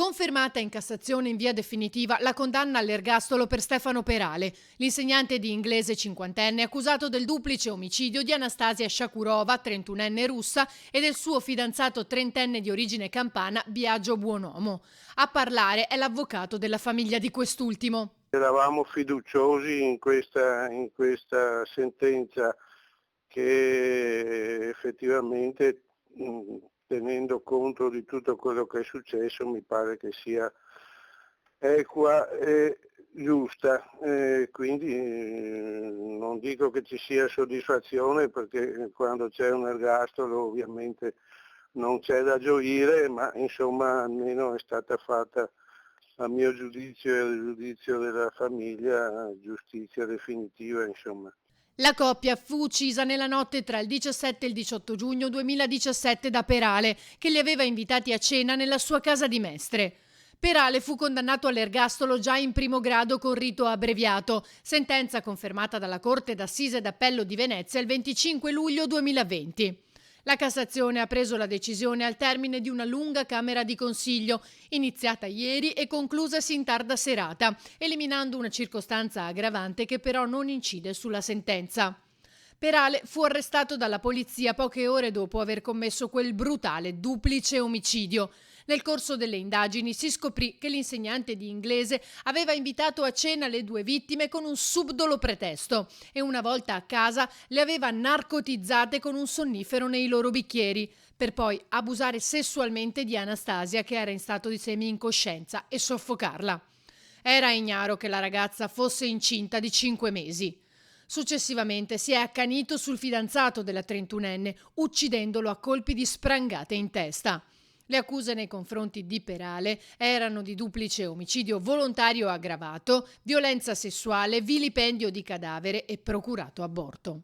Confermata in Cassazione in via definitiva la condanna all'ergastolo per Stefano Perale, l'insegnante di inglese cinquantenne accusato del duplice omicidio di Anastasia Shakurova, 31enne russa, e del suo fidanzato trentenne di origine campana Biagio Buonomo. A parlare è l'avvocato della famiglia di quest'ultimo. Eravamo fiduciosi in questa sentenza che effettivamente, tenendo conto di tutto quello che è successo, mi pare che sia equa e giusta. Quindi non dico che ci sia soddisfazione, perché quando c'è un ergastolo ovviamente non c'è da gioire, ma insomma almeno è stata fatta, a mio giudizio e al giudizio della famiglia, giustizia definitiva, insomma. La coppia fu uccisa nella notte tra il 17 e il 18 giugno 2017 da Perale, che li aveva invitati a cena nella sua casa di Mestre. Perale fu condannato all'ergastolo già in primo grado con rito abbreviato, sentenza confermata dalla Corte d'Assise d'Appello di Venezia il 25 luglio 2020. La Cassazione ha preso la decisione al termine di una lunga camera di consiglio, iniziata ieri e conclusasi in tarda serata, eliminando una circostanza aggravante che però non incide sulla sentenza. Perale fu arrestato dalla polizia poche ore dopo aver commesso quel brutale duplice omicidio. Nel corso delle indagini si scoprì che l'insegnante di inglese aveva invitato a cena le due vittime con un subdolo pretesto e una volta a casa le aveva narcotizzate con un sonnifero nei loro bicchieri, per poi abusare sessualmente di Anastasia, che era in stato di semi-incoscienza, e soffocarla. Era ignaro che la ragazza fosse incinta di 5 mesi. Successivamente si è accanito sul fidanzato della 31enne, uccidendolo a colpi di sprangate in testa. Le accuse nei confronti di Perale erano di duplice omicidio volontario aggravato, violenza sessuale, vilipendio di cadavere e procurato aborto.